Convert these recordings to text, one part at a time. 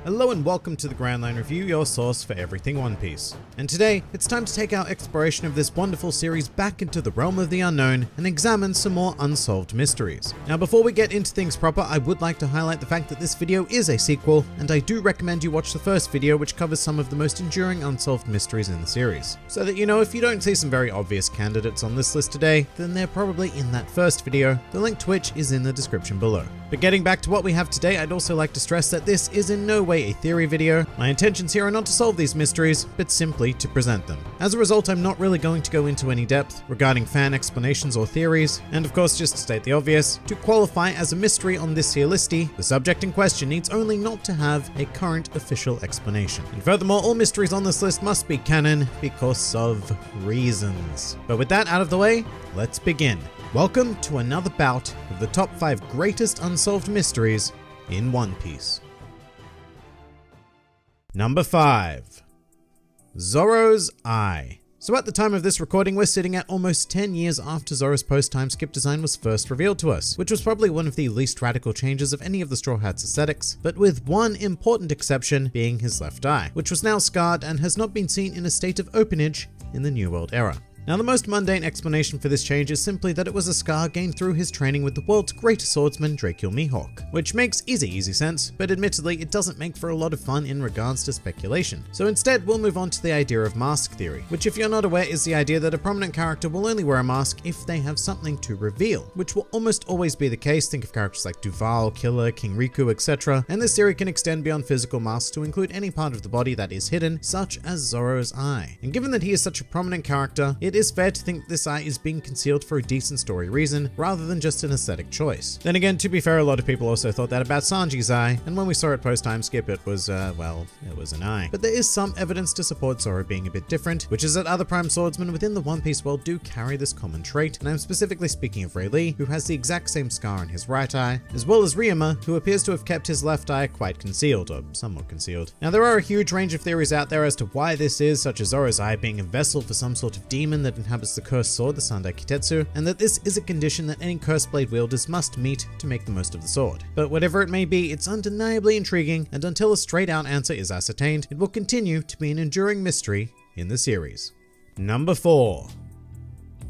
Hello and welcome to the Grand Line Review, your source for everything One Piece. And today, it's time to take our exploration of this wonderful series back into the realm of the unknown and examine some more unsolved mysteries. Now before we get into things proper, I would like to highlight the fact that this video is a sequel, and I do recommend you watch the first video, which covers some of the most enduring unsolved mysteries in the series. So that you know, if you don't see some very obvious candidates on this list today, then they're probably in that first video, the link to which is in the description below. But getting back to what we have today, I'd also like to stress that this is in no way a theory video. My intentions here are not to solve these mysteries, but simply to present them. As a result, I'm not really going to go into any depth regarding fan explanations or theories, and of course, just to state the obvious, to qualify as a mystery on this here listy, the subject in question needs only not to have a current official explanation. And furthermore, all mysteries on this list must be canon because of reasons. But with that out of the way, let's begin. Welcome to another bout of the top 5 greatest unsolved mysteries in One Piece. Number 5. Zoro's Eye. So at the time of this recording, we're sitting at almost 10 years after Zoro's post-time skip design was first revealed to us, which was probably one of the least radical changes of any of the Straw Hats' aesthetics, but with one important exception being his left eye, which was now scarred and has not been seen in a state of openage in the New World era. Now, the most mundane explanation for this change is simply that it was a scar gained through his training with the world's greatest swordsman, Dracul Mihawk, which makes easy sense, but admittedly, it doesn't make for a lot of fun in regards to speculation. So instead, we'll move on to the idea of mask theory, which if you're not aware is the idea that a prominent character will only wear a mask if they have something to reveal, which will almost always be the case. Think of characters like Duval, Killer, King Riku, etc. And this theory can extend beyond physical masks to include any part of the body that is hidden, such as Zoro's eye. And given that he is such a prominent character, it is fair to think this eye is being concealed for a decent story reason, rather than just an aesthetic choice. Then again, to be fair, a lot of people also thought that about Sanji's eye, and when we saw it post-time skip, it was, well, it was an eye. But there is some evidence to support Zoro being a bit different, which is that other Prime Swordsmen within the One Piece world do carry this common trait, and I'm specifically speaking of Rayleigh, who has the exact same scar on his right eye, as well as Ryuma, who appears to have kept his left eye quite concealed, or somewhat concealed. Now, there are a huge range of theories out there as to why this is, such as Zoro's eye being a vessel for some sort of demon that inhabits the cursed sword, the Sandai Kitetsu, and that this is a condition that any cursed blade wielders must meet to make the most of the sword. But whatever it may be, it's undeniably intriguing, and until a straight out answer is ascertained, it will continue to be an enduring mystery in the series. Number 4.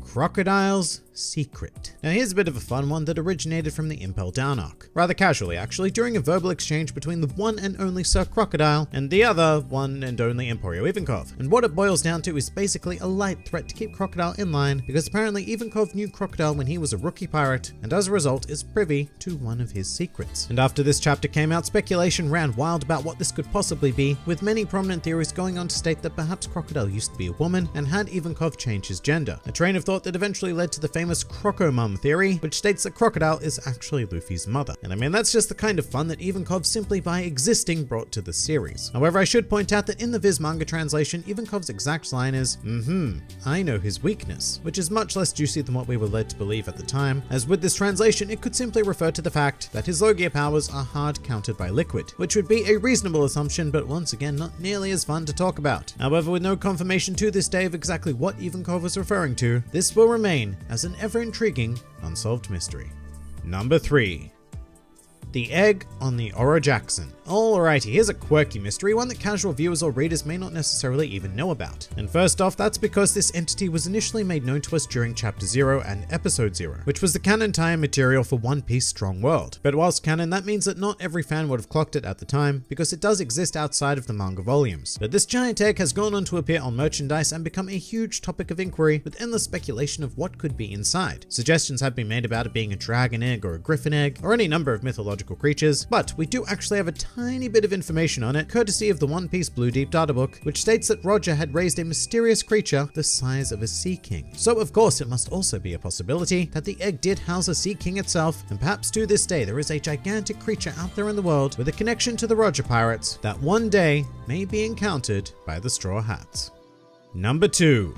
Crocodile's Secret. Now here's a bit of a fun one that originated from the Impel Down arc. Rather casually actually, during a verbal exchange between the one and only Sir Crocodile and the other one and only Emporio Ivankov. And what it boils down to is basically a light threat to keep Crocodile in line, because apparently Ivankov knew Crocodile when he was a rookie pirate, and as a result is privy to one of his secrets. And after this chapter came out, speculation ran wild about what this could possibly be, with many prominent theories going on to state that perhaps Crocodile used to be a woman and had Ivankov change his gender. A train of thought that eventually led to the famous Crocomum theory, which states that Crocodile is actually Luffy's mother. And I mean, that's just the kind of fun that Ivankov simply by existing brought to the series. However, I should point out that in the Viz manga translation, Ivankov's exact line is, I know his weakness, which is much less juicy than what we were led to believe at the time, as with this translation, it could simply refer to the fact that his Logia powers are hard countered by liquid, which would be a reasonable assumption, but once again, not nearly as fun to talk about. However, with no confirmation to this day of exactly what Ivankov was referring to, this will remain as an ever-intriguing unsolved mystery. Number 3. The egg on the Oro Jackson. Alrighty, here's a quirky mystery, one that casual viewers or readers may not necessarily even know about. And first off, that's because this entity was initially made known to us during Chapter 0 and Episode 0, which was the canon tie-in material for One Piece Strong World. But whilst canon, that means that not every fan would have clocked it at the time, because it does exist outside of the manga volumes. But this giant egg has gone on to appear on merchandise and become a huge topic of inquiry, with endless speculation of what could be inside. Suggestions have been made about it being a dragon egg or a griffin egg, or any number of mythological creatures, but we do actually have a tiny bit of information on it, courtesy of the One Piece Blue Deep Databook, which states that Roger had raised a mysterious creature the size of a sea king. So of course it must also be a possibility that the egg did house a sea king itself, and perhaps to this day there is a gigantic creature out there in the world with a connection to the Roger pirates that one day may be encountered by the Straw Hats. Number 2.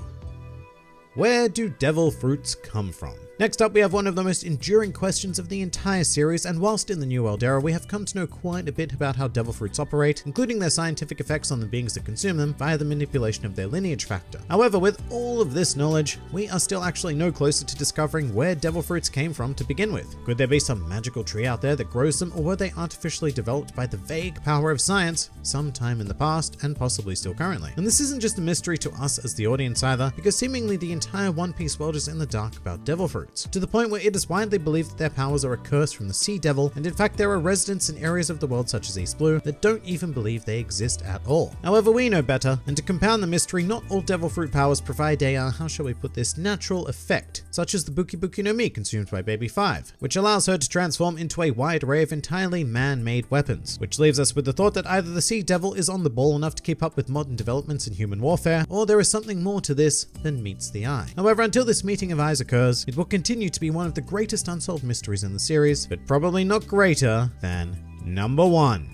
Where do devil fruits come from? Next up, we have one of the most enduring questions of the entire series, and whilst in the New World era, we have come to know quite a bit about how devil fruits operate, including their scientific effects on the beings that consume them via the manipulation of their lineage factor. However, with all of this knowledge, we are still actually no closer to discovering where devil fruits came from to begin with. Could there be some magical tree out there that grows them, or were they artificially developed by the vague power of science sometime in the past and possibly still currently? And this isn't just a mystery to us as the audience either, because seemingly the entire One Piece world is in the dark about devil fruits, to the point where it is widely believed that their powers are a curse from the Sea Devil, and in fact there are residents in areas of the world such as East Blue that don't even believe they exist at all. However, we know better, and to compound the mystery, not all devil fruit powers provide a, how shall we put this, natural effect, such as the Buki Buki no Mi consumed by Baby 5, which allows her to transform into a wide array of entirely man-made weapons, which leaves us with the thought that either the Sea Devil is on the ball enough to keep up with modern developments in human warfare, or there is something more to this than meets the eye. However, until this meeting of eyes occurs, it will continue to be one of the greatest unsolved mysteries in the series, but probably not greater than number 1.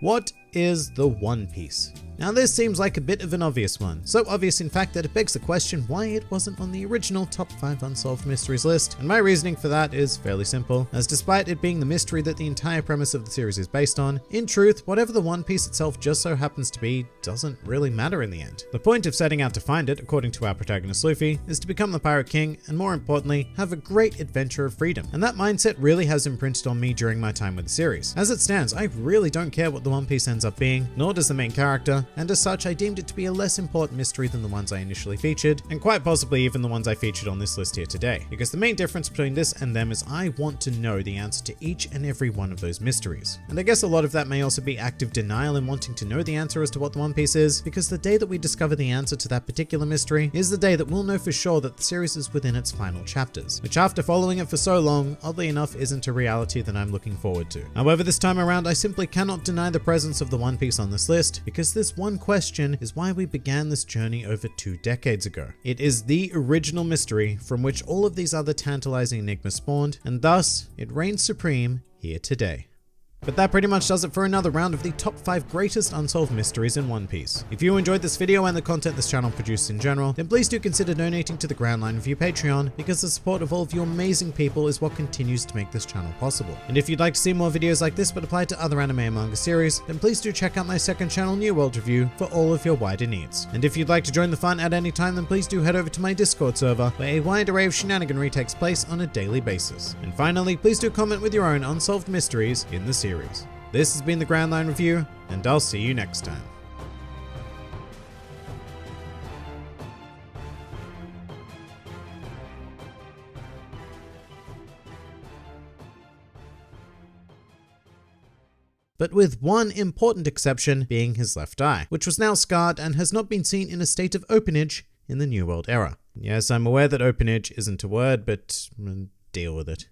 What is the One Piece? Now this seems like a bit of an obvious one, so obvious in fact that it begs the question why it wasn't on the original top 5 unsolved mysteries list, and my reasoning for that is fairly simple, as despite it being the mystery that the entire premise of the series is based on, in truth, whatever the One Piece itself just so happens to be doesn't really matter in the end. The point of setting out to find it, according to our protagonist Luffy, is to become the Pirate King, and more importantly, have a great adventure of freedom, and that mindset really has imprinted on me during my time with the series. As it stands, I really don't care what the One Piece ends up being, nor does the main character, and as such I deemed it to be a less important mystery than the ones I initially featured, and quite possibly even the ones I featured on this list here today, because the main difference between this and them is I want to know the answer to each and every one of those mysteries. And I guess a lot of that may also be active denial in wanting to know the answer as to what the One Piece is, because the day that we discover the answer to that particular mystery is the day that we'll know for sure that the series is within its final chapters, which after following it for so long, oddly enough isn't a reality that I'm looking forward to. However, this time around I simply cannot deny the presence of the One Piece on this list, because this one question is why we began this journey over 2 decades ago. It is the original mystery from which all of these other tantalizing enigmas spawned, and thus it reigns supreme here today. But that pretty much does it for another round of the top 5 greatest unsolved mysteries in One Piece. If you enjoyed this video and the content this channel produces in general, then please do consider donating to the Grand Line Review Patreon, because the support of all of you amazing people is what continues to make this channel possible. And if you'd like to see more videos like this but apply to other anime and manga series, then please do check out my second channel, New World Review, for all of your wider needs. And if you'd like to join the fun at any time, then please do head over to my Discord server, where a wide array of shenaniganry takes place on a daily basis. And finally, please do comment with your own unsolved mysteries in the series. This has been the Grand Line Review, and I'll see you next time. But with one important exception being his left eye, which was now scarred and has not been seen in a state of openage in the New World era. Yes, I'm aware that openage isn't a word, but deal with it.